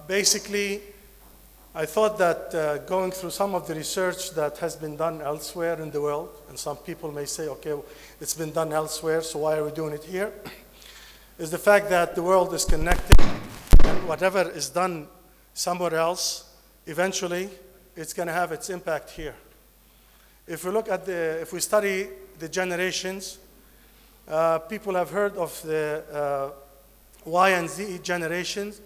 Basically, I thought that going through some of the research that has been done elsewhere in the world, and some people may say, okay, it's been done elsewhere, so why are we doing it here? Is the fact that the world is connected, and whatever is done somewhere else, eventually, it's going to have its impact here. If we look at if we study the generations, people have heard of the Y and Z generations.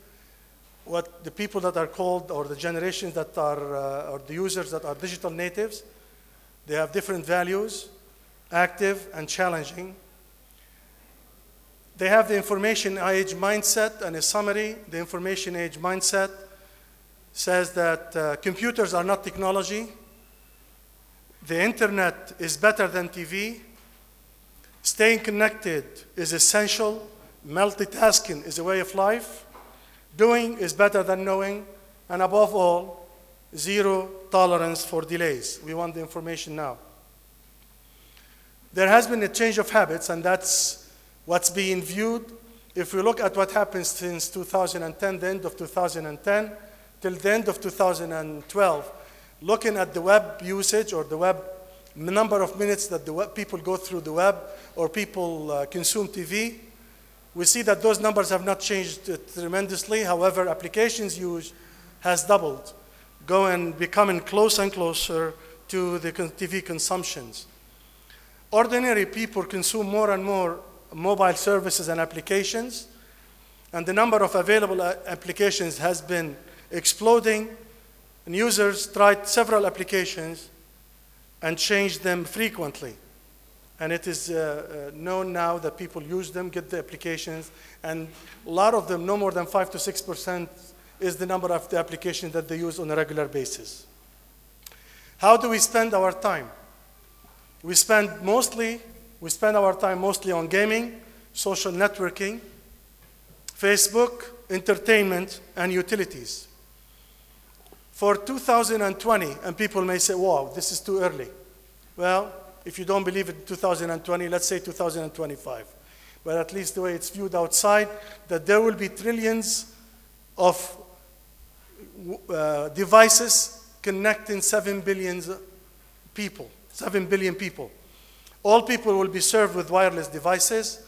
What the people that are called, or the generations that are, or the users that are digital natives, they have different values, active and challenging. They have the information age mindset, and a summary, the information age mindset says that computers are not technology, the internet is better than TV, staying connected is essential, multitasking is a way of life, doing is better than knowing, and above all, zero tolerance for delays. We want the information now. There has been a change of habits, and that's what's being viewed. If we look at what happened since 2010, the end of 2010, till the end of 2012, looking at the web usage or the web number of minutes that the web people go through the web or people consume TV, we see that those numbers have not changed tremendously. However, applications use has doubled, becoming closer and closer to the TV consumptions. Ordinary people consume more and more mobile services and applications, and the number of available applications has been exploding, and users tried several applications and changed them frequently. And it is known now that people use them, get the applications, and a lot of them, no more than 5 to 6% is the number of the applications that they use on a regular basis. How do we spend our time? We spend our time mostly on gaming, social networking, Facebook, entertainment, and utilities. For 2020, and people may say, wow, this is too early. Well, if you don't believe it, 2020, let's say 2025. But at least the way it's viewed outside, that there will be trillions of devices connecting 7 billion people. All people will be served with wireless devices.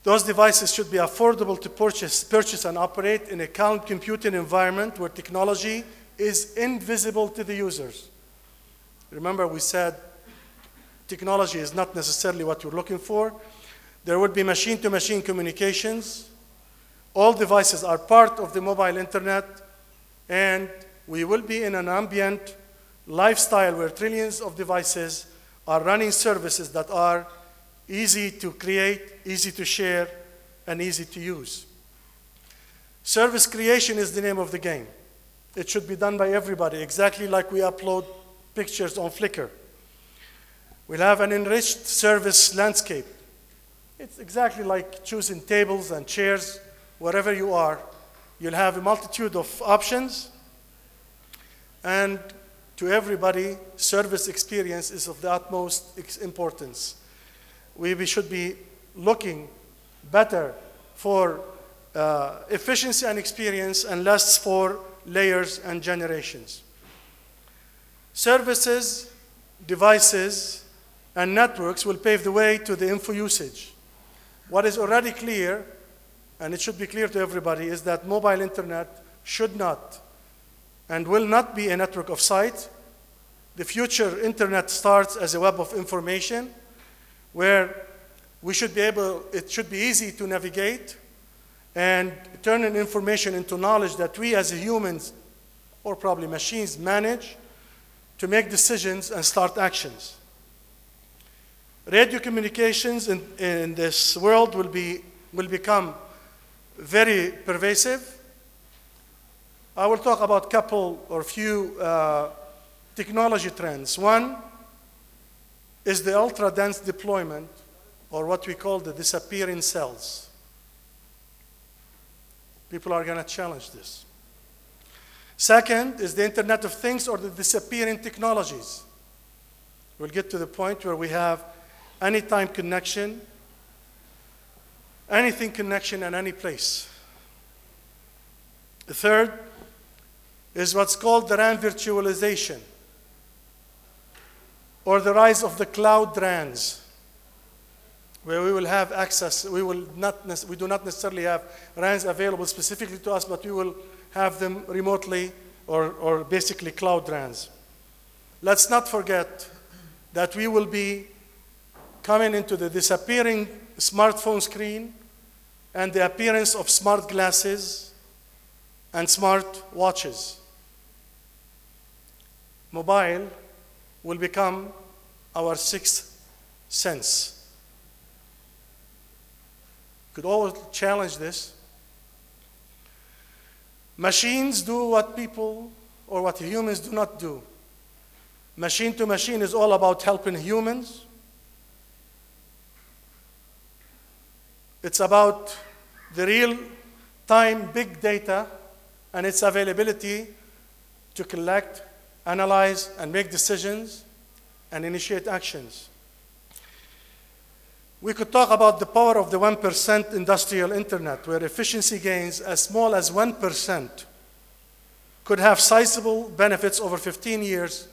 Those devices should be affordable to purchase and operate in a calm computing environment where technology is invisible to the users. Remember, we said technology is not necessarily what you're looking for. There will be machine-to-machine communications. All devices are part of the mobile internet, and we will be in an ambient lifestyle where trillions of devices are running services that are easy to create, easy to share, and easy to use. Service creation is the name of the game. It should be done by everybody, exactly like we upload pictures on Flickr. We'll have an enriched service landscape. It's exactly like choosing tables and chairs. Wherever you are, you'll have a multitude of options. And to everybody, service experience is of the utmost importance. We should be looking better for efficiency and experience and less for layers and generations. Services, devices, and networks will pave the way to the info usage. What is already clear, and it should be clear to everybody, is that mobile internet should not and will not be a network of sight. The future internet starts as a web of information where it should be easy to navigate and turning information into knowledge that we as humans, or probably machines, manage to make decisions and start actions. Radio communications in this world will become very pervasive. I will talk about a couple or few technology trends. One is the ultra-dense deployment, or what we call the disappearing cells. People are going to challenge this. Second is the Internet of Things, or the disappearing technologies. We'll get to the point where we have anytime connection, anything connection in any place. The third is what's called the RAN virtualization, or the rise of the cloud RANs, where we will have access. We do not necessarily have RANs available specifically to us, but we will have them remotely, or basically cloud RANs. Let's not forget that we will be coming into the disappearing smartphone screen and the appearance of smart glasses and smart watches. Mobile will become our sixth sense. Could always challenge this. Machines do what people or what humans do not do. Machine to machine is all about helping humans. It's about the real-time big data and its availability to collect, analyze, and make decisions and initiate actions. We could talk about the power of the 1% industrial internet, where efficiency gains as small as 1% could have sizable benefits over 15 years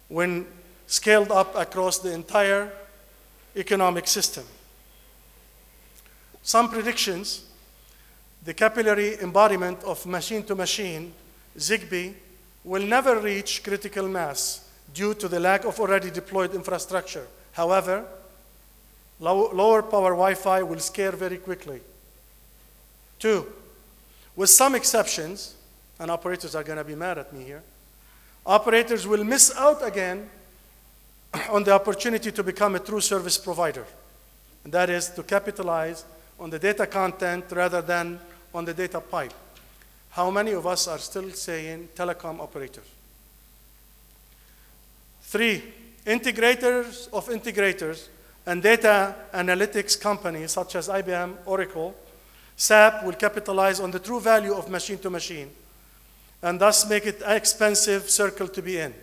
when scaled up across the entire economic system. Some predictions: the capillary embodiment of machine-to-machine, Zigbee, will never reach critical mass due to the lack of already deployed infrastructure. However, lower power Wi-Fi will scale very quickly. 2, with some exceptions, and operators are going to be mad at me here, operators will miss out again on the opportunity to become a true service provider. And that is to capitalize on the data content rather than on the data pipe. How many of us are still saying telecom operators? 3, integrators of integrators and data analytics companies such as IBM, Oracle, SAP will capitalize on the true value of machine-to-machine and thus make it an expensive circle to be in.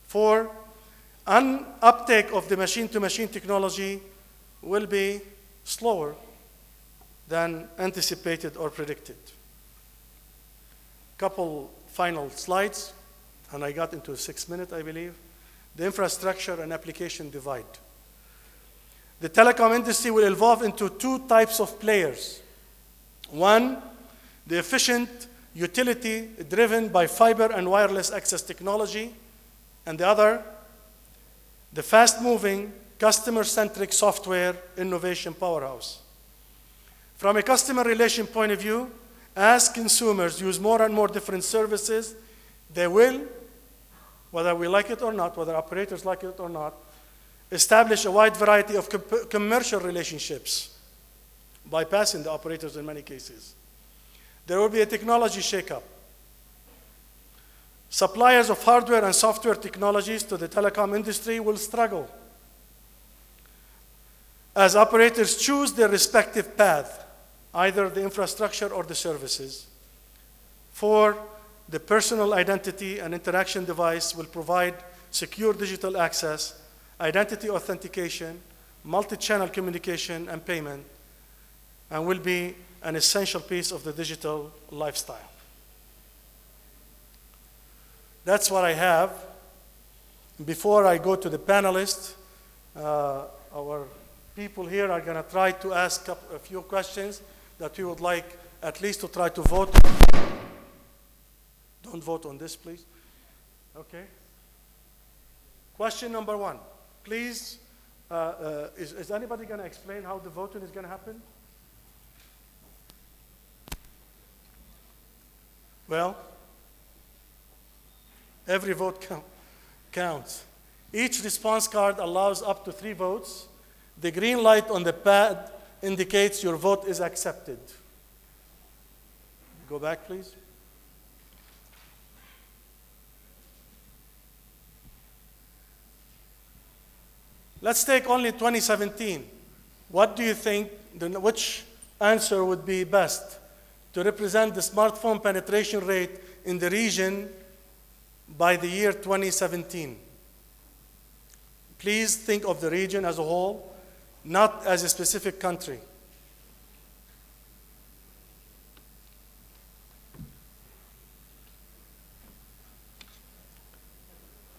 4, uptake of the machine-to-machine technology will be slower than anticipated or predicted. Couple final slides, and I got into 6 minutes, I believe. The infrastructure and application divide. The telecom industry will evolve into 2 types of players. One, the efficient utility driven by fiber and wireless access technology, and the other, the fast-moving, customer-centric software innovation powerhouse. From a customer relation point of view, as consumers use more and more different services, they will, whether we like it or not, whether operators like it or not, establish a wide variety of commercial relationships, bypassing the operators in many cases. There will be a technology shakeup. Suppliers of hardware and software technologies to the telecom industry will struggle as operators choose their respective path, either the infrastructure or the services. 4, the personal identity and interaction device will provide secure digital access, identity authentication, multi-channel communication and payment, and will be an essential piece of the digital lifestyle. That's what I have. Before I go to the panelists, our people here are going to try to ask a few questions that we would like at least to try to vote on. Don't vote on this, please. Okay. Question number 1. Please, is anybody going to explain how the voting is going to happen? Well, every vote counts. Each response card allows up to 3 votes. The green light on the pad indicates your vote is accepted. Go back, please. Let's take only 2017. What do you think, which answer would be best to represent the smartphone penetration rate in the region by the year 2017? Please think of the region as a whole, not as a specific country.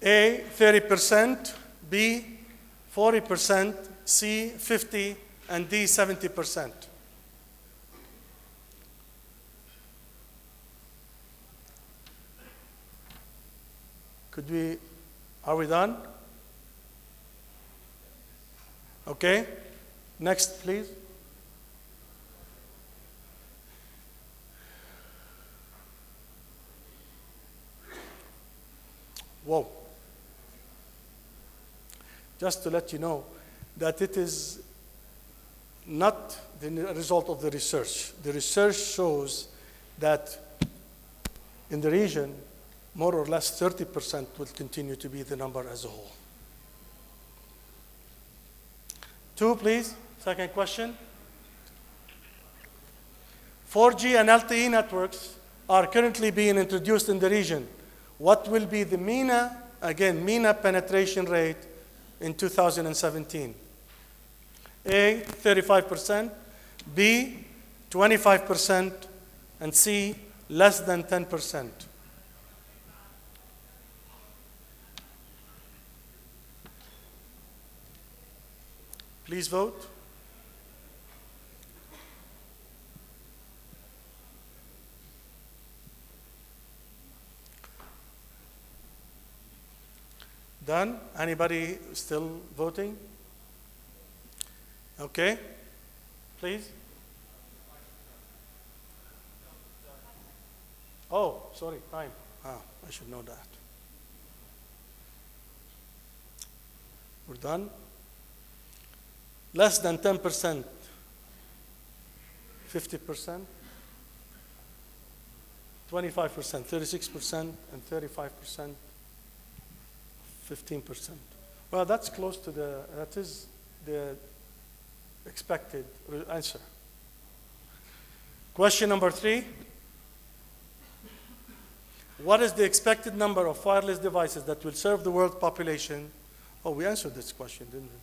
A, 30%, B, 40%, C, 50%, and D, 70%. Are we done? Okay. Next, please. Whoa. Just to let you know that it is not the result of the research. The research shows that in the region, more or less 30% will continue to be the number as a whole. 2, please. Second question. 4G and LTE networks are currently being introduced in the region. What will be the MENA, again, MENA penetration rate in 2017? A, 35%, B, 25%, and C, less than 10%. Please vote. Done? Anybody still voting? Okay. Please. Oh, sorry, time. I should know that. We're done. Less than 10%, 50%, 25%, 36%, and 35%, 15%. Well, that's close to that is the expected answer. Question number 3. What is the expected number of wireless devices that will serve the world population? Oh, we answered this question, didn't we?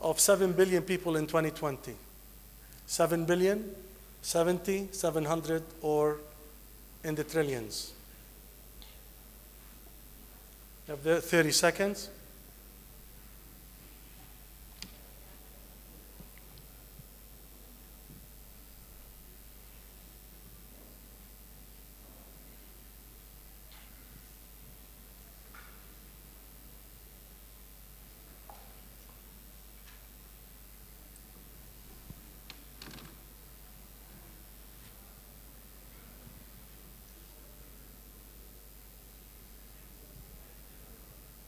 Of 7 billion people in 2020. 7 billion, 70, 700, or in the trillions. You have the 30 seconds.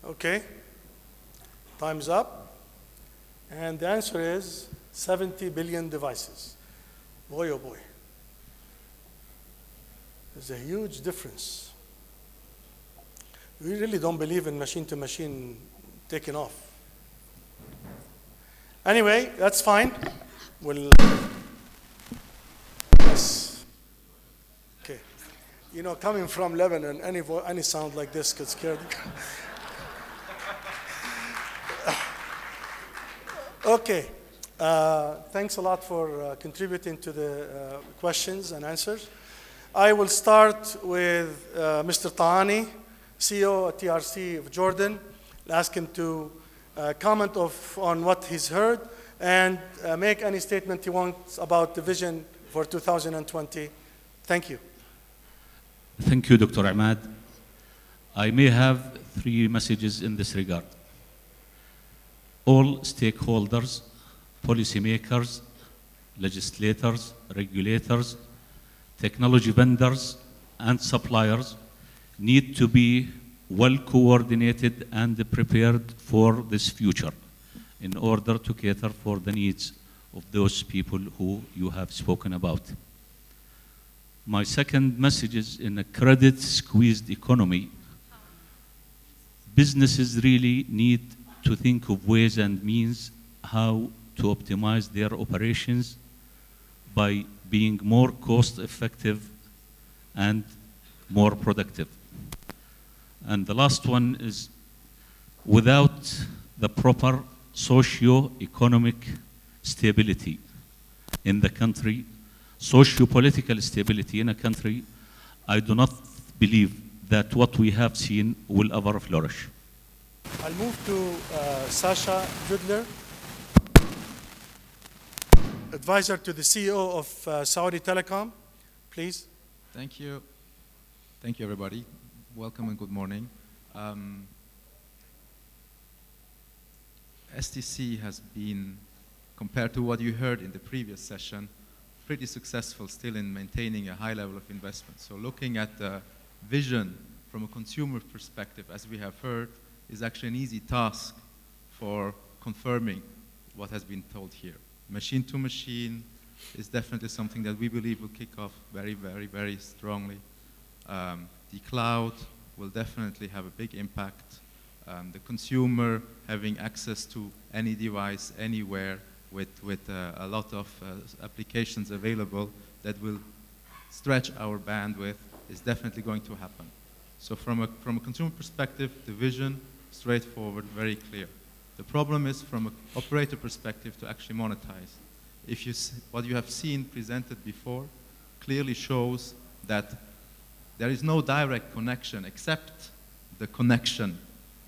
Okay, time's up. And the answer is 70 billion devices. Boy, oh boy. There's a huge difference. We really don't believe in machine-to-machine taking off. Anyway, that's fine. We'll... Yes. Okay. You know, coming from Lebanon, any sound like this could scare the... Okay, thanks a lot for contributing to the questions and answers. I will start with Mr. Taani, CEO at TRC-Jordan. Ask him to comment on what he's heard and make any statement he wants about the vision for 2020. Thank you. Thank you, Dr. Imad. I may have three messages in this regard. All stakeholders, policymakers, legislators, regulators, technology vendors, and suppliers need to be well coordinated and prepared for this future in order to cater for the needs of those people who you have spoken about. My second message is, in a credit-squeezed economy, businesses really need to think of ways and means how to optimize their operations by being more cost-effective and more productive. And the last one is, without the proper socio-economic stability in the country, socio-political stability in a country, I do not believe that what we have seen will ever flourish. I'll move to Sacha Dudler, advisor to the CEO of Saudi Telecom. Please. Thank you. Thank you, everybody. Welcome and good morning. STC has been, compared to what you heard in the previous session, pretty successful still in maintaining a high level of investment. So looking at the vision from a consumer perspective, as we have heard, is actually an easy task for confirming what has been told here. Machine to machine is definitely something that we believe will kick off very, very, very strongly. The cloud will definitely have a big impact. The consumer having access to any device, anywhere, with a lot of applications available that will stretch our bandwidth is definitely going to happen. So from a consumer perspective, the vision, straightforward, very clear. The problem is from an operator perspective to actually monetize. What you have seen presented before clearly shows that there is no direct connection except the connection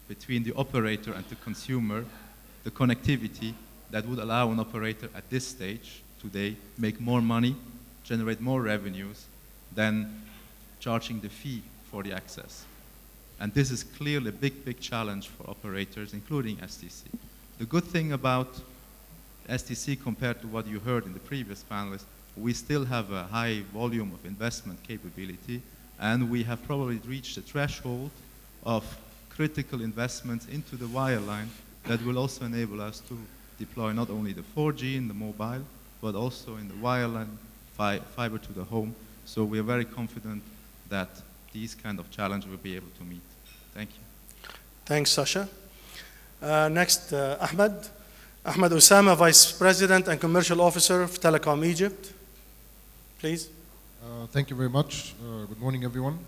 between the operator and the consumer, the connectivity that would allow an operator at this stage today make more money, generate more revenues than charging the fee for the access. And this is clearly a big, big challenge for operators, including STC. The good thing about STC compared to what you heard in the previous panelists, we still have a high volume of investment capability, and we have probably reached a threshold of critical investments into the wireline that will also enable us to deploy not only the 4G in the mobile, but also in the wireline fiber to the home. So we are very confident that these kind of challenges will be able to meet. Thank you. Thanks, Sacha. Next, Ahmed. Ahmed Ossama, Vice President and Commercial Officer of Telecom Egypt. Please. Thank you very much. Good morning, everyone.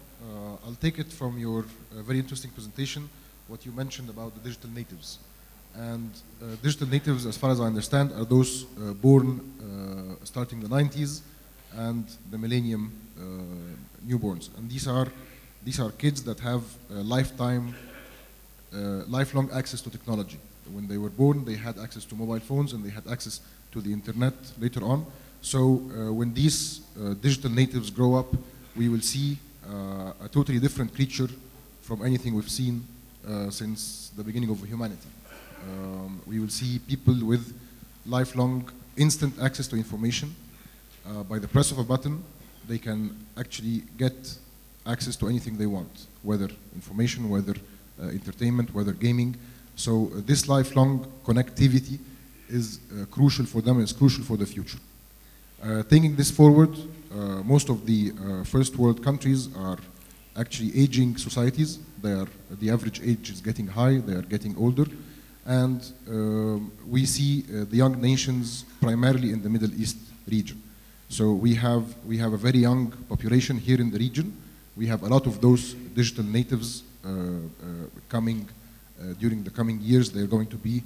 I'll take it from your very interesting presentation, what you mentioned about the digital natives. And digital natives, as far as I understand, are those born starting the 90s and the millennium newborns. And these are kids that have lifelong access to technology. When they were born, they had access to mobile phones and they had access to the internet later on. So when these digital natives grow up, we will see a totally different creature from anything we've seen since the beginning of humanity. We will see people with lifelong instant access to information. By the press of a button, they can actually get access to anything they want, whether information, whether entertainment, whether gaming. So this lifelong connectivity is crucial for them, is crucial for the future. Taking this forward, most of the first world countries are actually aging societies. The average age is getting high, they are getting older. And we see the young nations primarily in the Middle East region. So we have a very young population here in the region. We have a lot of those digital natives coming during the coming years. They're going to be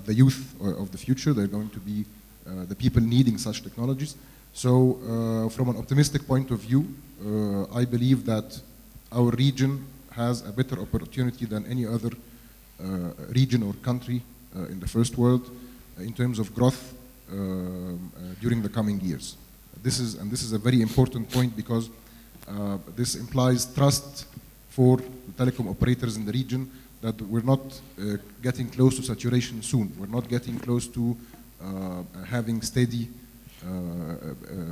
the youth of the future. They're going to be the people needing such technologies. So from an optimistic point of view, I believe that our region has a better opportunity than any other region or country in the first world in terms of growth during the coming years. This is a very important point because this implies trust for the telecom operators in the region that we're not getting close to saturation soon. We're not getting close to having steady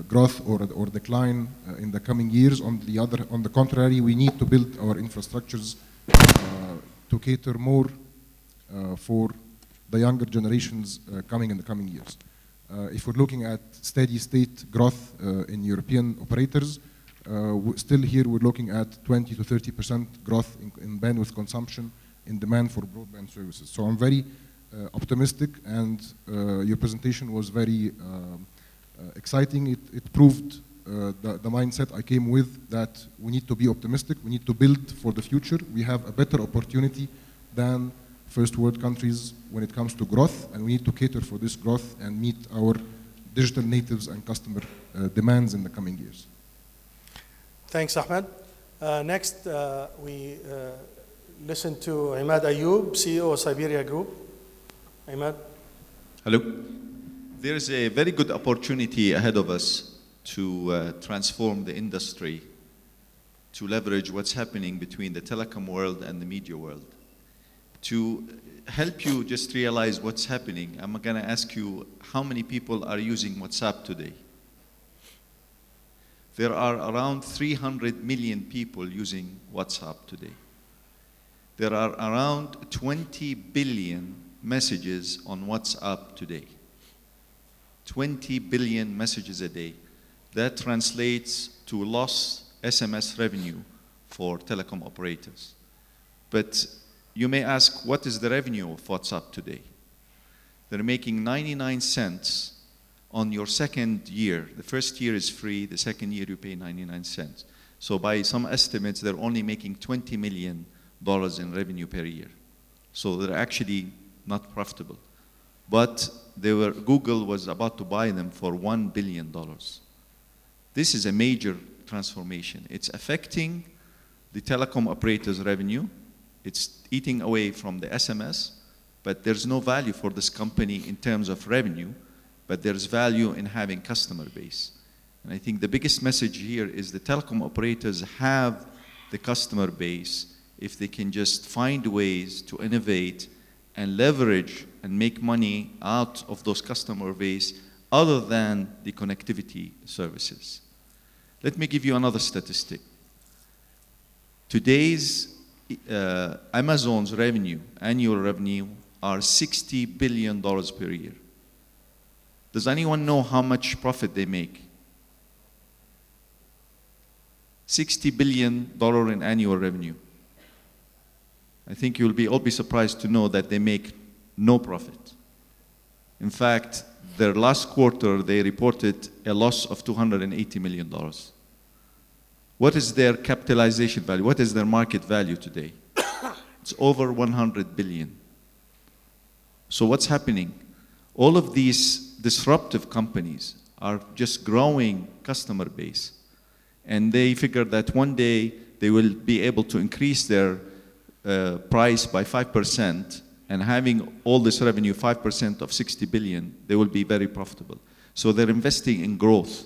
growth or decline in the coming years. On the contrary, we need to build our infrastructures to cater more for the younger generations coming in the coming years. If we're looking at steady state growth in European operators, still here we're looking at 20 to 30% growth in bandwidth consumption in demand for broadband services. So I'm very optimistic, and your presentation was very exciting. It proved the mindset I came with, that we need to be optimistic, we need to build for the future. We have a better opportunity than first world countries when it comes to growth, and we need to cater for this growth and meet our digital natives and customer demands in the coming years. Thanks, Ahmed. Next, we listen to Imad Ayoub, CEO of Cyberia Group. Imad. Hello. There is a very good opportunity ahead of us to transform the industry, to leverage what's happening between the telecom world and the media world. To help you just realize what's happening, I'm going to ask you, how many people are using WhatsApp today? There are around 300 million people using WhatsApp today. There are around 20 billion messages on WhatsApp today. 20 billion messages a day. That translates to lost SMS revenue for telecom operators. But you may ask, what is the revenue of WhatsApp today? They're making 99 cents on your second year. The first year is free, the second year you pay 99 cents. So by some estimates, they're only making $20 million in revenue per year. So they're actually not profitable. But Google was about to buy them for $1 billion. This is a major transformation. It's affecting the telecom operators' revenue. It's eating away from the SMS, but there's no value for this company in terms of revenue, but there's value in having customer base. And I think the biggest message here is the telecom operators have the customer base if they can just find ways to innovate and leverage and make money out of those customer base other than the connectivity services. Let me give you another statistic. Today's Amazon's revenue, annual revenue, are $60 billion per year. Does anyone know how much profit they make? $60 billion in annual revenue. I think you'll all be surprised to know that they make no profit. In fact, their last quarter, they reported a loss of $280 million. What is their capitalization value? What is their market value today? It's over 100 billion. So what's happening? All of these disruptive companies are just growing customer base. And they figure that one day they will be able to increase their price by 5%, and having all this revenue, 5% of 60 billion, they will be very profitable. So they're investing in growth.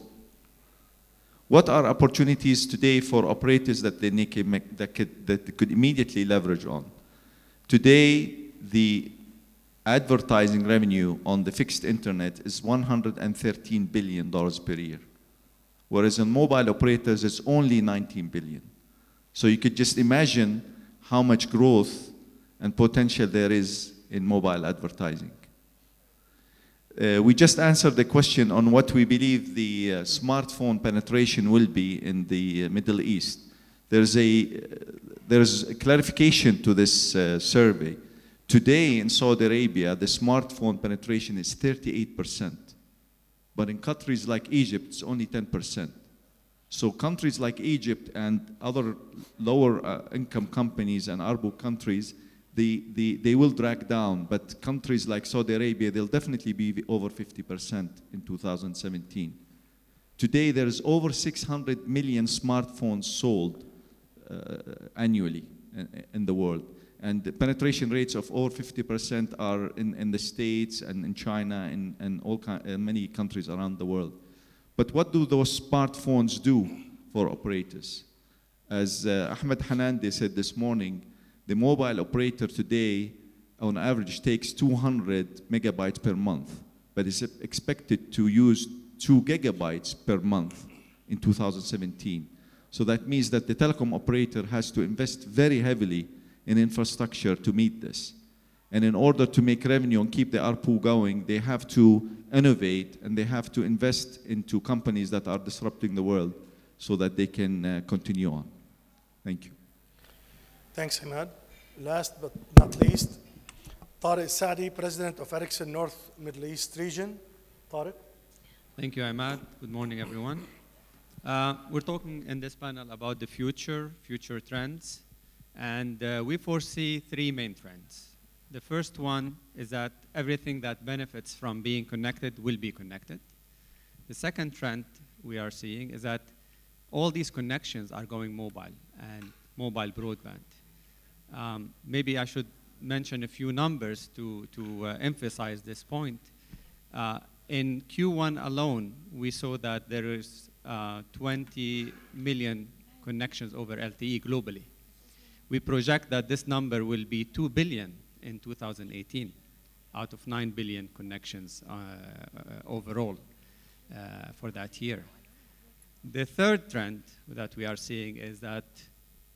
What are opportunities today for operators that they could immediately leverage on? Today, the advertising revenue on the fixed internet is $113 billion per year, whereas in mobile operators, it's only 19 billion. So you could just imagine how much growth and potential there is in mobile advertising. We just answered the question on what we believe the smartphone penetration will be in the Middle East. There's a clarification to this survey. Today in Saudi Arabia, the smartphone penetration is 38%. But in countries like Egypt, it's only 10%. So countries like Egypt and other lower income companies and Arab countries, they will drag down. But countries like Saudi Arabia, they'll definitely be over 50% in 2017. Today, there's over 600 million smartphones sold annually in the world. And the penetration rates of over 50% are in the States and in China and many countries around the world. But what do those smartphones do for operators? As Ahmed Hanande said this morning, the mobile operator today, on average, takes 200 megabytes per month, but is expected to use 2 gigabytes per month in 2017. So that means that the telecom operator has to invest very heavily in infrastructure to meet this. And in order to make revenue and keep the ARPU going, they have to innovate and they have to invest into companies that are disrupting the world so that they can continue on. Thank you. Thanks, Imad. Last but not least, Tarek Saadi, President of Ericsson North Middle East Region. Tarek. Thank you, Imad. Good morning, everyone. We're talking in this panel about the future trends, and we foresee 3 main trends. The first one is that everything that benefits from being connected will be connected. The second trend we are seeing is that all these connections are going mobile and mobile broadband. Maybe I should mention a few numbers to emphasize this point. In Q1 alone, we saw that there is 20 million connections over LTE globally. We project that this number will be 2 billion in 2018 out of 9 billion connections overall for that year. The third trend that we are seeing is that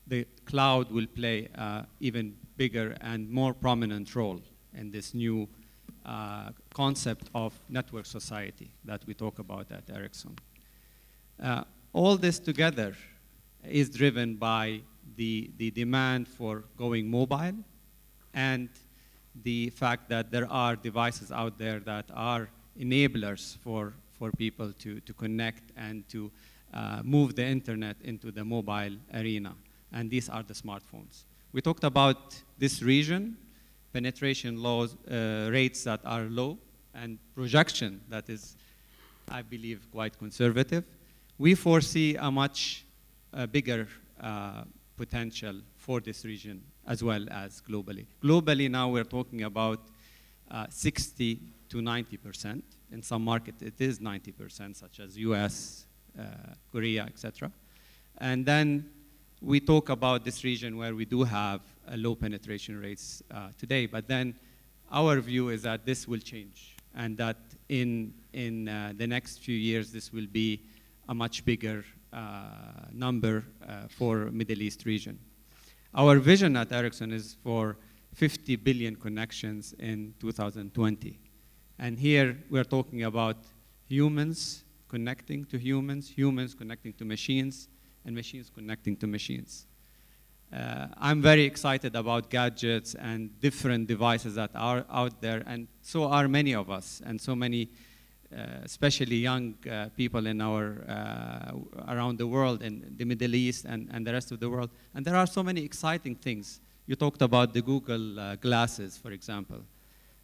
the cloud will play an even bigger and more prominent role in this new concept of network society that we talk about at Ericsson. All this together is driven by the demand for going mobile and the fact that there are devices out there that are enablers for people to connect and to move the internet into the mobile arena. And these are the smartphones. We talked about this region, penetration rates that are low, and projection that is, I believe, quite conservative. We foresee a much bigger potential for this region as well as globally. Globally now we're talking about 60 to 90%. In some markets it is 90%, such as US, Korea, etc. And then we talk about this region where we do have low penetration rates today, but then our view is that this will change and that in the next few years this will be a much bigger number for Middle East region. Our vision at Ericsson is for 50 billion connections in 2020. And here we're talking about humans connecting to humans, humans connecting to machines, and machines connecting to machines. I'm very excited about gadgets and different devices that are out there, and so are many of us, and so many, especially young people in around the world, in the Middle East and the rest of the world. And there are so many exciting things. You talked about the Google glasses, for example.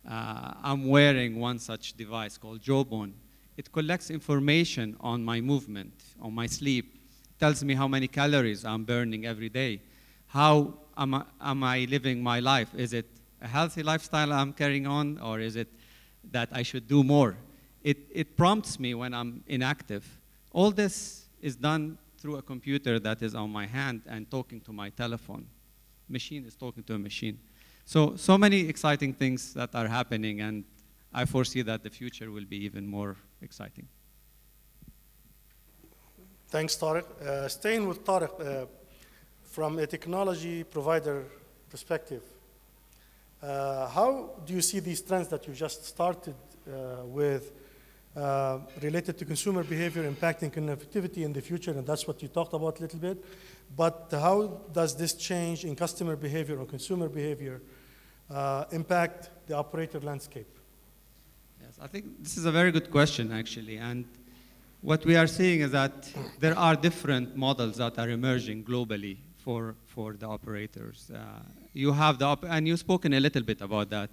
I'm wearing one such device called Jawbone. It collects information on my movement, on my sleep, tells me how many calories I'm burning every day. How am I living my life? Is it a healthy lifestyle I'm carrying on, or is it that I should do more? It prompts me when I'm inactive. All this is done through a computer that is on my hand and talking to my telephone. Machine is talking to a machine. So many exciting things that are happening, and I foresee that the future will be even more exciting. Thanks, Tarek. Staying with Tarek, from a technology provider perspective, how do you see these trends that you just started with related to consumer behavior impacting connectivity in the future? And that's what you talked about a little bit. But how does this change in customer behavior or consumer behavior impact the operator landscape? Yes, I think this is a very good question, actually. And what we are seeing is that there are different models that are emerging globally for the operators. You have and you've spoken a little bit about that.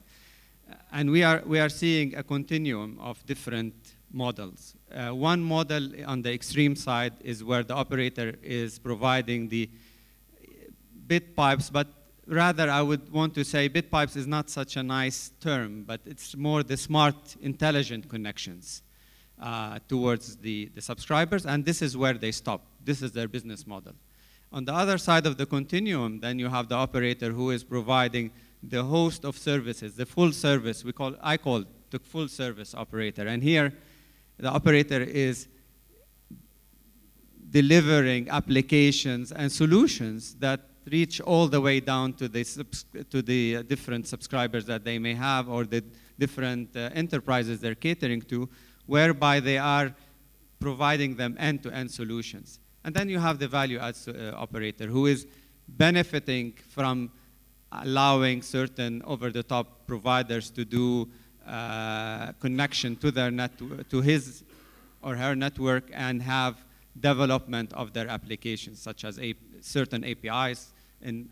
And we are seeing a continuum of different models. One model on the extreme side is where the operator is providing the bit pipes, but rather I would want to say bit pipes is not such a nice term, but it's more the smart, intelligent connections towards the subscribers, and this is where they stop. This is their business model. On the other side of the continuum, then you have the operator who is providing the host of services, the full service. I call the full service operator. And here, the operator is delivering applications and solutions that reach all the way down to the different subscribers that they may have, or the different enterprises they're catering to, whereby they are providing them end-to-end solutions. And then you have the value-add operator who is benefiting from allowing certain over-the-top providers to do connection to their to his or her network and have development of their applications, such as certain APIs.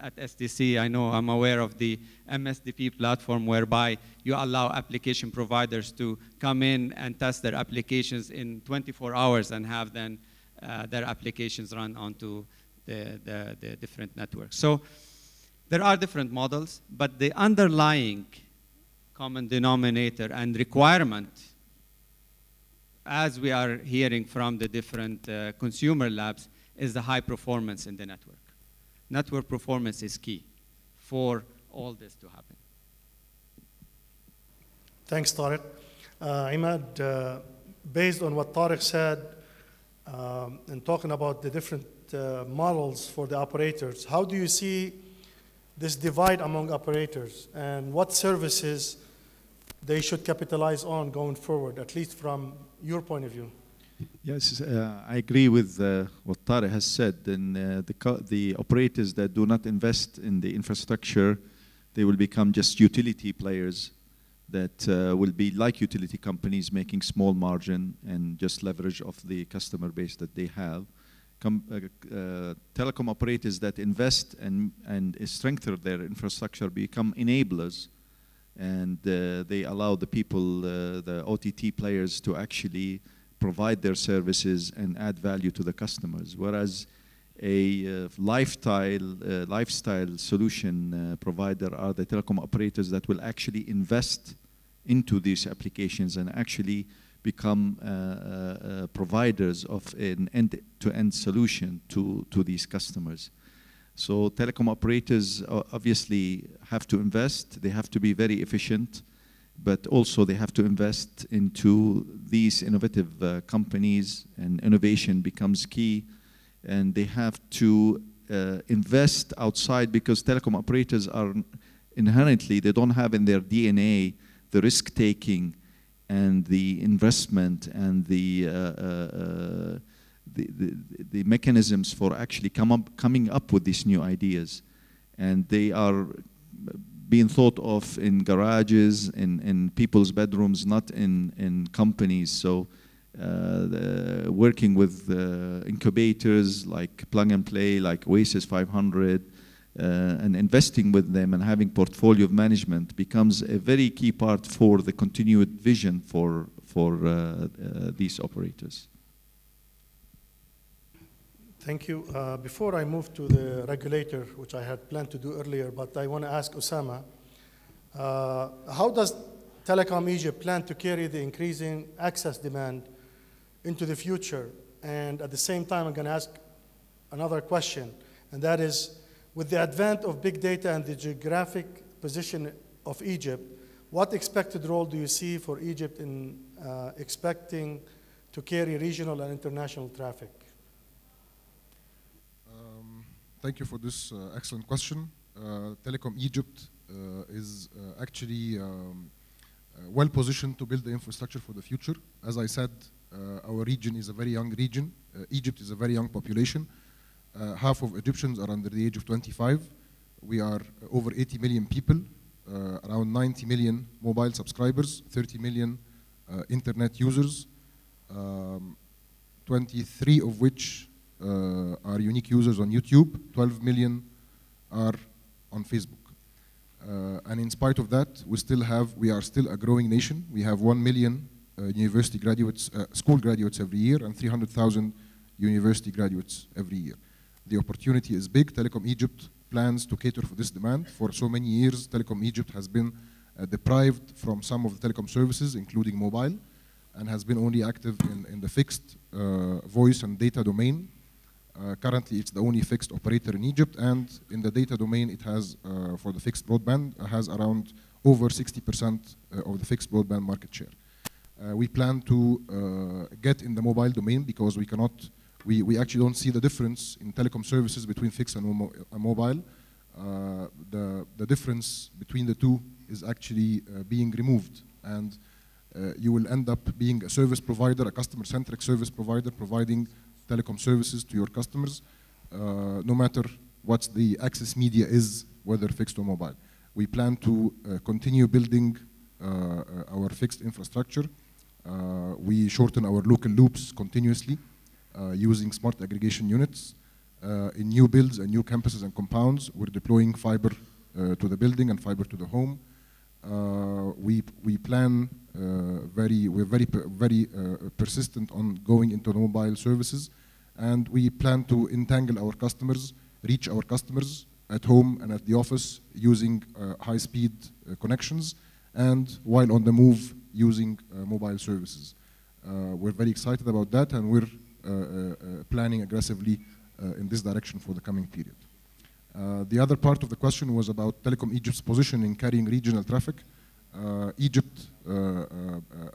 At SDC, I'm aware of the MSDP platform, whereby you allow application providers to come in and test their applications in 24 hours and have then their applications run onto the different networks. So there are different models, but the underlying common denominator and requirement, as we are hearing from the different consumer labs, is the high performance in the network. Network performance is key for all this to happen. Thanks, Tarek. Imad, based on what Tarek said, and talking about the different models for the operators, how do you see this divide among operators, and what services they should capitalize on going forward, at least from your point of view? Yes, I agree with what Tarek has said. And the operators that do not invest in the infrastructure, they will become just utility players that will be like utility companies, making small margin and just leverage of the customer base that they have. Telecom operators that invest and strengthen their infrastructure become enablers, and they allow the people, the OTT players, to actually provide their services and add value to the customers. Whereas a lifestyle solution provider are the telecom operators that will actually invest into these applications and actually become providers of an end-to-end solution to these customers. So telecom operators obviously have to invest. They have to be very efficient, but also they have to invest into these innovative companies, and innovation becomes key. And they have to invest outside, because telecom operators are inherently, they don't have in their DNA the risk-taking and the investment and the mechanisms for actually coming up with these new ideas. And they are being thought of in garages, in people's bedrooms, not in companies. So working with incubators like Plug and Play, like Oasis 500, and investing with them and having portfolio of management becomes a very key part for the continued vision for these operators. Thank you. Before I move to the regulator, which I had planned to do earlier, but I want to ask Ossama, how does Telecom Egypt plan to carry the increasing access demand into the future? And at the same time, I'm going to ask another question, and that is, with the advent of big data and the geographic position of Egypt, what expected role do you see for Egypt in expecting to carry regional and international traffic? Thank you for this excellent question. Telecom Egypt is actually well positioned to build the infrastructure for the future. As I said, our region is a very young region. Egypt is a very young population. Half of Egyptians are under the age of 25. We are over 80 million people, around 90 million mobile subscribers, 30 million internet users, 23 of which are unique users on YouTube, 12 million are on Facebook. And in spite of that, we are still a growing nation. We have 1 million university graduates, school graduates every year, and 300,000 university graduates every year. The opportunity is big. Telecom Egypt plans to cater for this demand. For so many years, Telecom Egypt has been deprived from some of the telecom services, including mobile, and has been only active in the fixed voice and data domain. Currently, it's the only fixed operator in Egypt, and in the data domain, it has, for the fixed broadband, has around over 60% of the fixed broadband market share. We plan to get in the mobile domain because we cannot, we actually don't see the difference in telecom services between fixed and mobile. The difference between the two is actually being removed, and you will end up being a service provider, a customer-centric service provider, providing telecom services to your customers, no matter what the access media is, whether fixed or mobile. We plan to continue building our fixed infrastructure. We shorten our local loops continuously using smart aggregation units. In new builds and new campuses and compounds, we're deploying fiber to the building and fiber to the home. We plan we're very persistent on going into the mobile services, and we plan to entangle our customers, reach our customers at home and at the office using high-speed connections, and while on the move using mobile services. We're very excited about that, and we're planning aggressively in this direction for the coming period. The other part of the question was about Telecom Egypt's position in carrying regional traffic. Egypt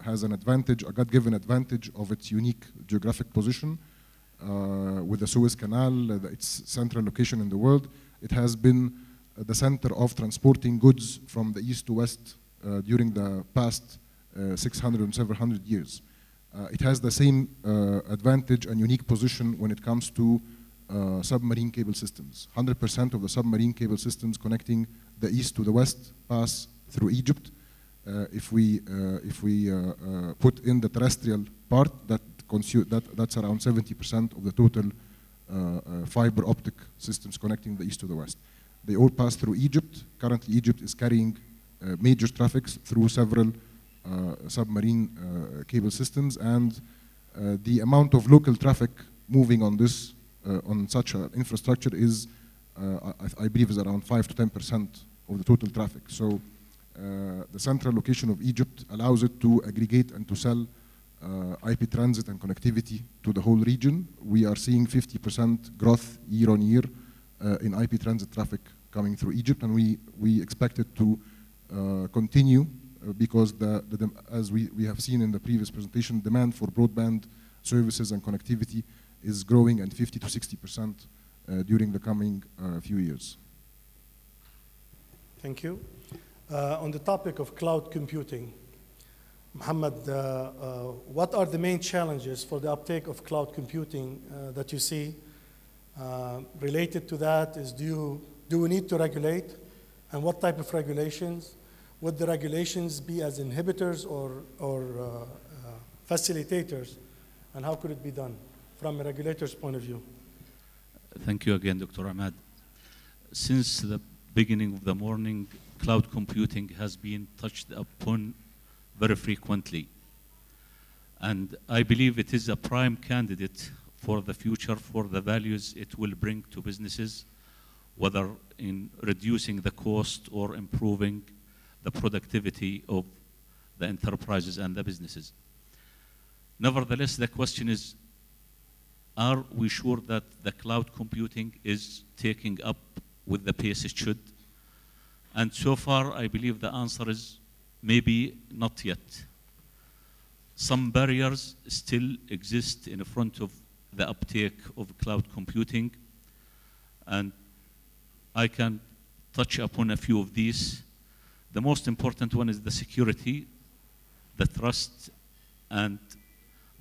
has an advantage, a God-given advantage of its unique geographic position with the Suez Canal, its central location in the world. It has been the center of transporting goods from the east to west during the past 600 and several hundred years. It has the same advantage and unique position when it comes to submarine cable systems. 100% of the submarine cable systems connecting the east to the west pass through Egypt. If we put in the terrestrial part, that's around 70% of the total fiber optic systems connecting the east to the west. They all pass through Egypt. Currently, Egypt is carrying major traffics through several submarine cable systems, and the amount of local traffic moving on this on such an infrastructure is, I believe, is around 5 to 10% of the total traffic. So the central location of Egypt allows it to aggregate and to sell IP transit and connectivity to the whole region. We are seeing 50% growth year on year in IP transit traffic coming through Egypt, and we expect it to continue because as we have seen in the previous presentation, demand for broadband services and connectivity is growing at 50 to 60% during the coming few years. Thank you. On the topic of cloud computing, Mohammad, what are the main challenges for the uptake of cloud computing that you see? Related to that is, do we need to regulate, and what type of regulations? Would the regulations be as inhibitors or facilitators, and how could it be done from a regulator's point of view? Thank you again, Dr. Ahmed. Since the beginning of the morning, cloud computing has been touched upon very frequently. And I believe it is a prime candidate for the future, for the values it will bring to businesses, whether in reducing the cost or improving the productivity of the enterprises and the businesses. Nevertheless, the question is, are we sure that the cloud computing is taking up with the pace it should? And so far, I believe the answer is maybe not yet. Some barriers still exist in front of the uptake of cloud computing, and I can touch upon a few of these. The most important one is the security, the trust, and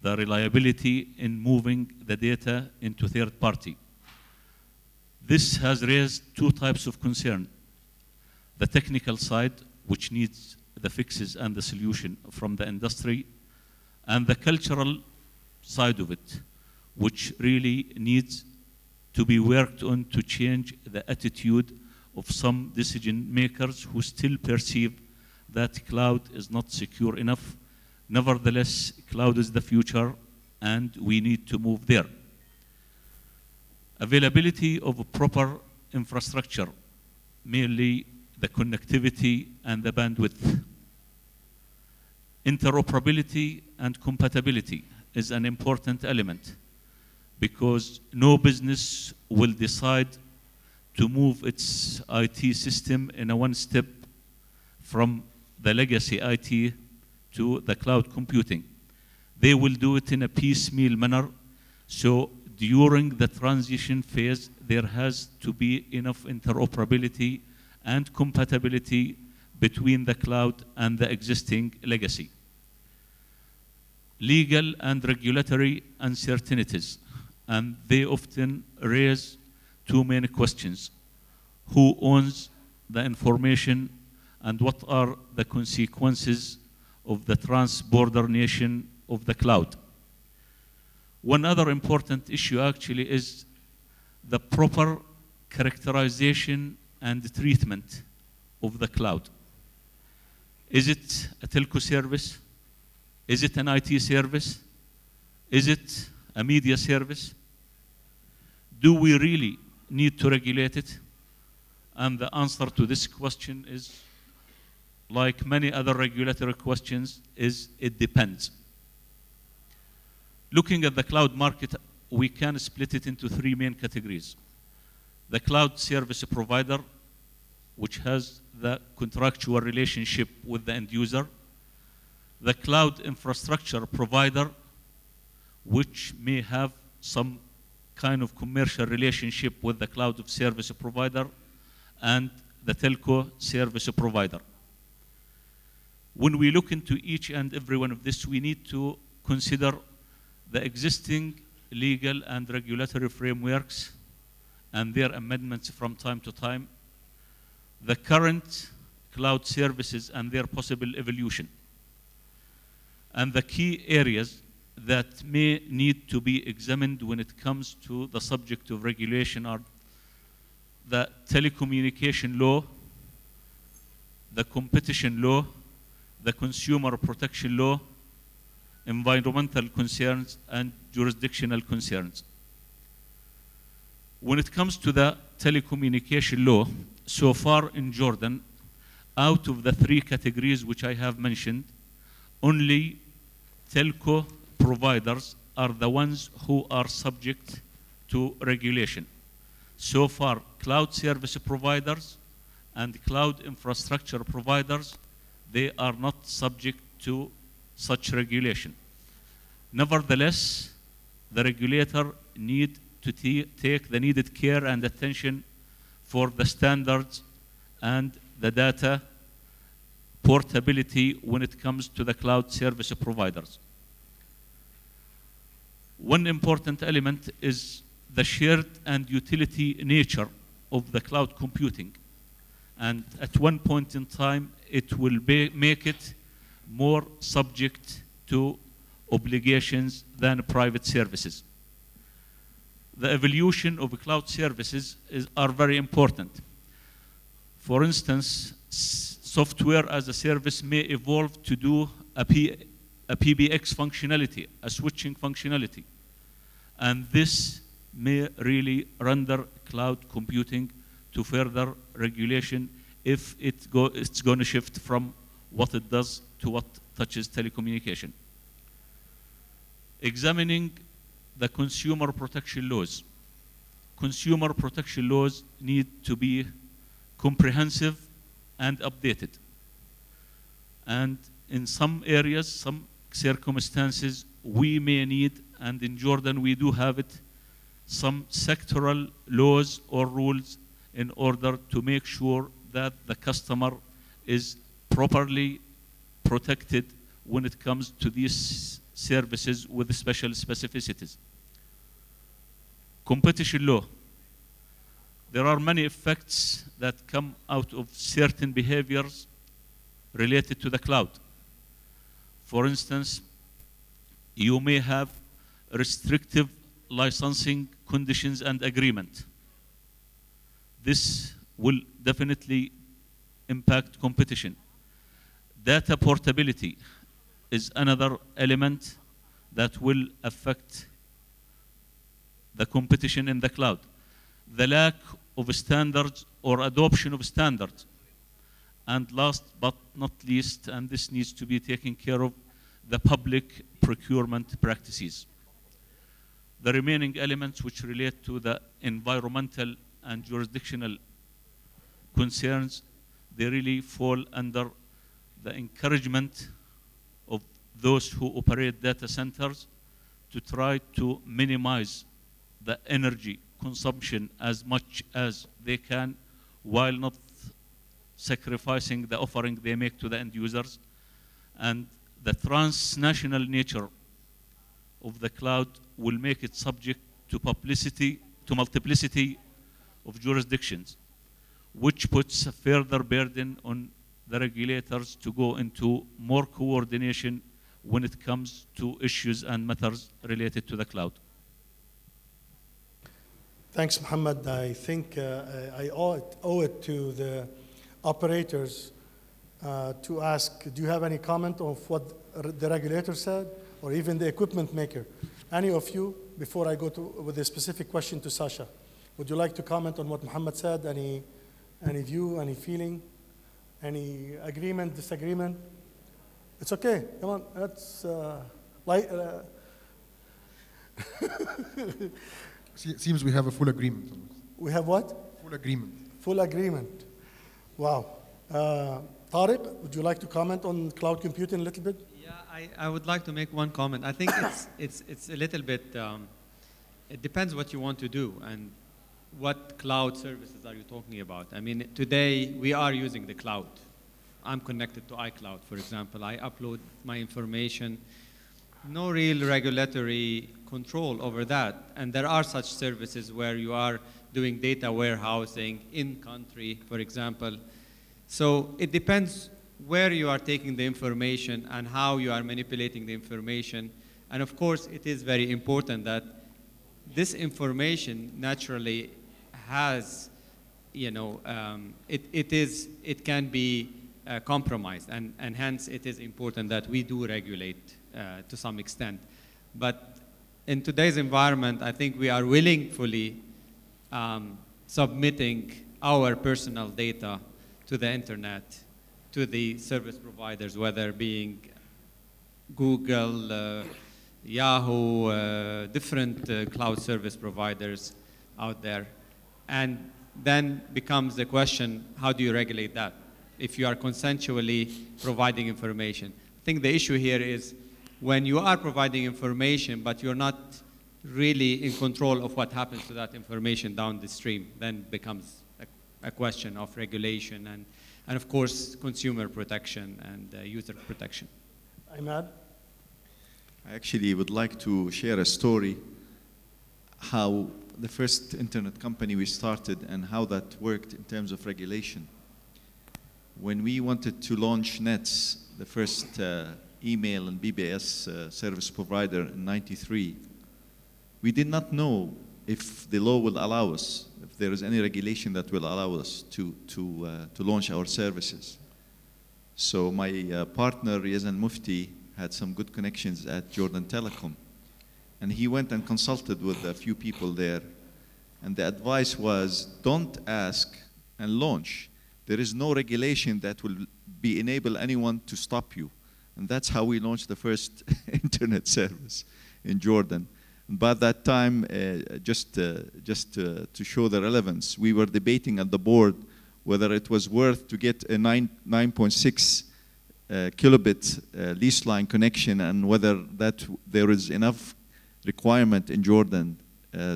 the reliability in moving the data into third party. This has raised two types of concern. The technical side, which needs the fixes and the solution from the industry, and the cultural side of it, which really needs to be worked on to change the attitude of some decision makers who still perceive that cloud is not secure enough. Nevertheless, cloud is the future, and we need to move there. Availability of a proper infrastructure, mainly the connectivity and the bandwidth. Interoperability and compatibility is an important element. because no business will decide to move its IT system in a one step from the legacy IT to the cloud computing. They will do it in a piecemeal manner. So during the transition phase, there has to be enough interoperability and compatibility between the cloud and the existing legacy. Legal and regulatory uncertainties, and they often raise two main questions. Who owns the information, and what are the consequences of the trans-border nation of the cloud? One other important issue actually is the proper characterization and treatment of the cloud. Is it a telco service? Is it an IT service? Is it a media service? Do we really need to regulate it? And the answer to this question is, like many other regulatory questions, is it depends. Looking at the cloud market, we can split it into three main categories. The cloud service provider, which has the contractual relationship with the end user. The cloud infrastructure provider, which may have some kind of commercial relationship with the cloud service provider, and the telco service provider. When we look into each and every one of this, we need to consider the existing legal and regulatory frameworks and their amendments from time to time, the current cloud services and their possible evolution. And the key areas that may need to be examined when it comes to the subject of regulation are the telecommunication law, the competition law, the consumer protection law, environmental concerns, and jurisdictional concerns. When it comes to the telecommunication law, so far in Jordan, out of the three categories which I have mentioned, only telco providers are the ones who are subject to regulation. So far, cloud service providers and cloud infrastructure providers, they are not subject to such regulation. Nevertheless, the regulator need to take the needed care and attention for the standards and the data portability when it comes to the cloud service providers. One important element is the shared and utility nature of the cloud computing. And at one point in time, it will make it more subject to obligations than private services. The evolution of cloud services are very important. For instance, software as a service may evolve to do a PBX functionality, a switching functionality. And this may really render cloud computing to further regulation if it's going to shift from what it does to what touches telecommunication. Examining the consumer protection laws. Consumer protection laws need to be comprehensive and updated. And in some areas, some circumstances, we may need, and in Jordan we do have it, some sectoral laws or rules in order to make sure that the customer is properly protected when it comes to these services with special specificities. Competition law. There are many effects that come out of certain behaviors related to the cloud. For instance, you may have restrictive licensing conditions and agreement. This will definitely impact competition. Data portability is another element that will affect the competition in the cloud. The lack of standards or adoption of standards. And last but not least, and this needs to be taken care of, the public procurement practices. the remaining elements which relate to the environmental and jurisdictional concerns, they really fall under the encouragement of those who operate data centers to try to minimize the energy consumption as much as they can while not sacrificing the offering they make to the end users. And the transnational nature of the cloud will make it subject to multiplicity of jurisdictions, which puts a further burden on the regulators to go into more coordination when it comes to issues and matters related to the cloud. Thanks, Mohammad. I think I owe it to the operators to ask, do you have any comment on what the regulator said, or even the equipment maker? Any of you, before I go with a specific question to Sacha, would you like to comment on what Mohammad said? Any view, any feeling, any agreement, disagreement? It's okay, come on, that's Seems we have a full agreement. We have what? Full agreement. Full agreement. Wow. Tarek, would you like to comment on cloud computing a little bit? Yeah, I would like to make one comment. I think it's a little bit, it depends what you want to do and what cloud services are you talking about. I mean, today we are using the cloud. I'm connected to iCloud, for example. I upload my information. No real regulatory control over that. And there are such services where you are doing data warehousing in country, for example. So it depends where you are taking the information and how you are manipulating the information. And of course, it is very important that this information naturally has, you know, it can be compromised, and hence it is important that we do regulate to some extent. But in today's environment, I think we are willingly submitting our personal data to the internet, to the service providers, whether being Google, Yahoo, different cloud service providers out there. And then becomes the question, how do you regulate that if you are consensually providing information? I think the issue here is when you are providing information, but you're not really in control of what happens to that information down the stream, then becomes a question of regulation and of course, consumer protection and user protection. Imad? I actually would like to share a story how the first internet company we started and how that worked in terms of regulation. When we wanted to launch Nets, the first email and BBS service provider in '93, we did not know if the law will allow us, if there is any regulation that will allow us to launch our services. So my partner, Yazan Mufti, had some good connections at Jordan Telecom. And he went and consulted with a few people there. And the advice was, don't ask and launch. There is no regulation that will enable anyone to stop you. And that's how we launched the first internet service in Jordan. And by that time, just to show the relevance, we were debating at the board whether it was worth to get a 9.6 kilobit lease line connection and whether there is enough requirement in Jordan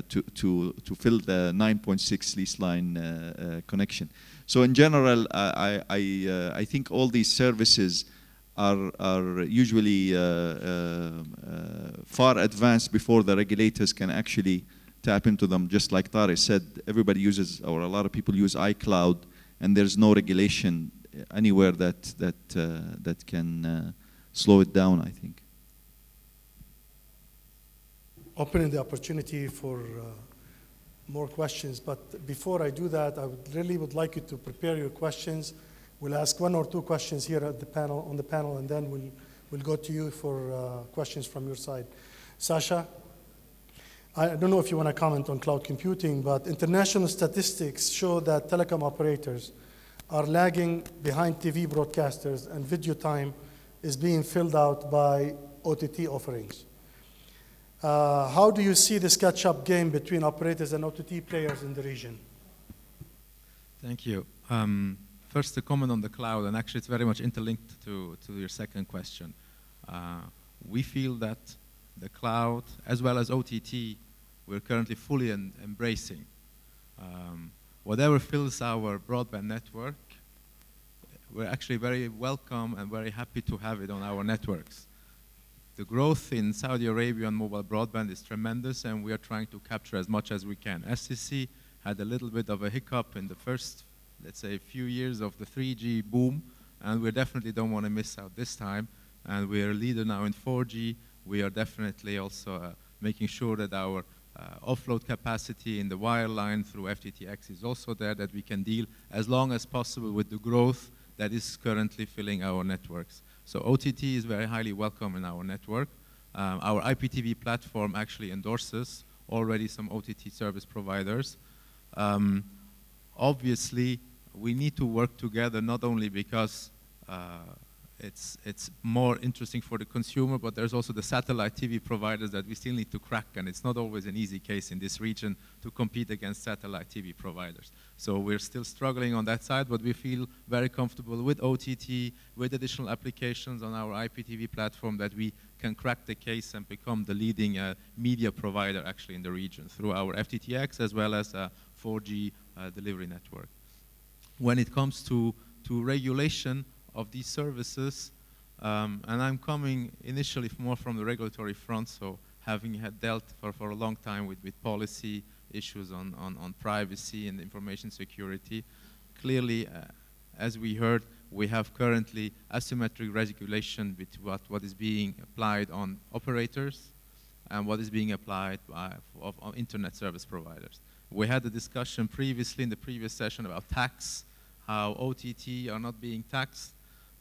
to fill the 9.6 lease line connection. So in general, I think all these services are usually far advanced before the regulators can actually tap into them. Just like Tarek said, everybody uses, or a lot of people use iCloud, and there's no regulation anywhere that can slow it down, I think. Opening the opportunity for more questions, but before I do that, I would like you to prepare your questions. We'll ask one or two questions here at the panel, on the panel, and then we'll go to you for questions from your side. Sacha, I don't know if you want to comment on cloud computing, but international statistics show that telecom operators are lagging behind TV broadcasters, and video time is being filled out by OTT offerings. How do you see this catch-up game between operators and OTT players in the region? Thank you. First, to comment on the cloud, and actually it's very much interlinked to your second question. We feel that the cloud, as well as OTT, we're currently fully embracing. Whatever fills our broadband network, we're actually very welcome and very happy to have it on our networks. The growth in Saudi Arabia on mobile broadband is tremendous, and we are trying to capture as much as we can. SCC had a little bit of a hiccup in the first, let's say, few years of the 3G boom, and we definitely don't want to miss out this time. And we are a leader now in 4G. We are definitely also making sure that our offload capacity in the wireline through FTTX is also there, that we can deal as long as possible with the growth that is currently filling our networks. So OTT is very highly welcome in our network. Our IPTV platform actually endorses already some OTT service providers. Obviously, we need to work together not only because it's more interesting for the consumer, but there's also the satellite TV providers that we still need to crack, and it's not always an easy case in this region to compete against satellite TV providers. So we're still struggling on that side, but we feel very comfortable with OTT, with additional applications on our IPTV platform, that we can crack the case and become the leading media provider actually in the region through our FTTX as well as a 4G delivery network. When it comes to regulation of these services, and I'm coming initially more from the regulatory front, so having had dealt for a long time with policy issues on privacy and information security, clearly, as we heard, we have currently asymmetric regulation between what is being applied on operators and what is being applied on internet service providers. We had a discussion previously in the previous session about tax, how OTT are not being taxed.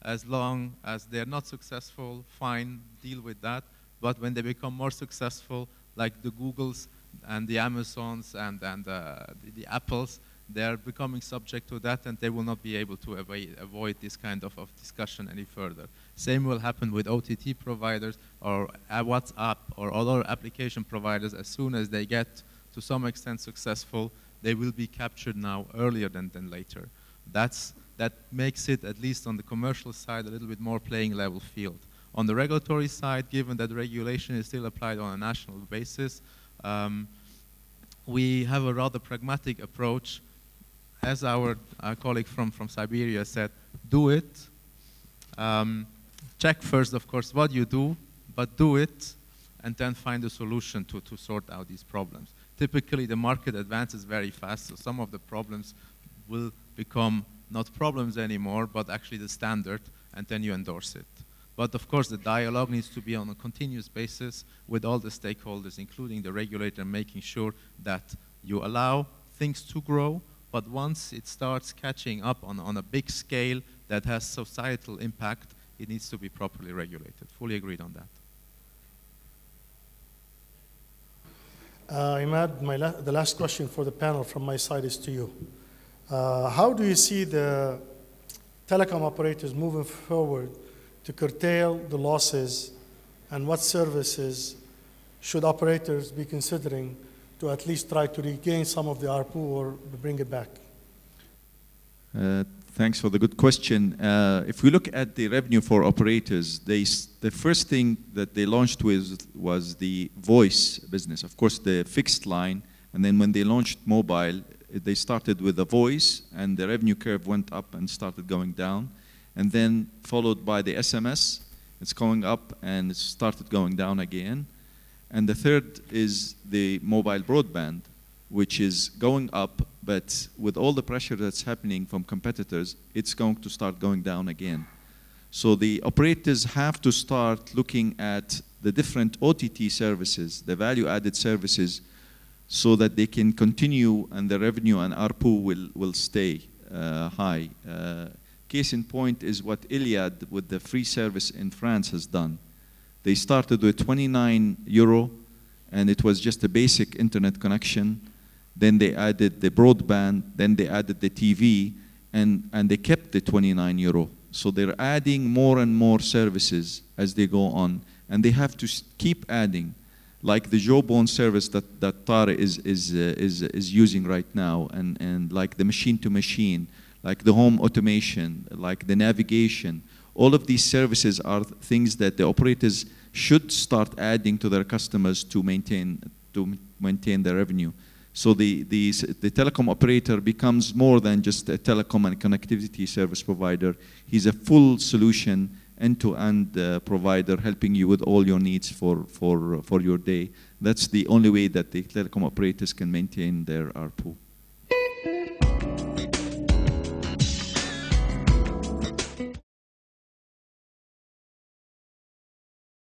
As long as they're not successful, fine, deal with that. But when they become more successful, like the Googles and the Amazons and the Apples, they're becoming subject to that, and they will not be able to avoid this kind of discussion any further. Same will happen with OTT providers or WhatsApp or other application providers. As soon as they get to some extent successful, they will be captured now earlier than later. That makes it, at least on the commercial side, a little bit more playing level field. On the regulatory side, given that regulation is still applied on a national basis, we have a rather pragmatic approach. As our colleague from Cyberia said, do it. Check first, of course, what you do, but do it, and then find a solution to sort out these problems. Typically, the market advances very fast, so some of the problems will become not problems anymore, but actually the standard, and then you endorse it. But of course, the dialogue needs to be on a continuous basis with all the stakeholders, including the regulator, making sure that you allow things to grow, but once it starts catching up on a big scale that has societal impact, it needs to be properly regulated. Fully agreed on that. Imad, the last question for the panel from my side is to you. How do you see the telecom operators moving forward to curtail the losses, and what services should operators be considering to at least try to regain some of the ARPU or bring it back? Thanks for the good question. If we look at the revenue for operators, the first thing that they launched with was the voice business. Of course, the fixed line, and then when they launched mobile, they started with the voice, and the revenue curve went up and started going down, and then followed by the SMS. It's going up and it started going down again. And the third is the mobile broadband, which is going up, but with all the pressure that's happening from competitors, it's going to start going down again. So the operators have to start looking at the different OTT services, the value-added services, so that they can continue and the revenue and ARPU will stay high. Case in point is what Iliad with the free service in France has done. They started with 29 euro, and it was just a basic internet connection. Then they added the broadband, then they added the TV, and they kept the 29 euro. So they're adding more and more services as they go on, and they have to keep adding. like the Jawbone service that Tarek is using right now, and like the machine-to-machine, like the home automation, like the navigation, all of these services are things that the operators should start adding to their customers to maintain their revenue. So the telecom operator becomes more than just a telecom and connectivity service provider. He's a full solution, end-to-end provider, helping you with all your needs for your day. That's the only way that the telecom operators can maintain their ARPU.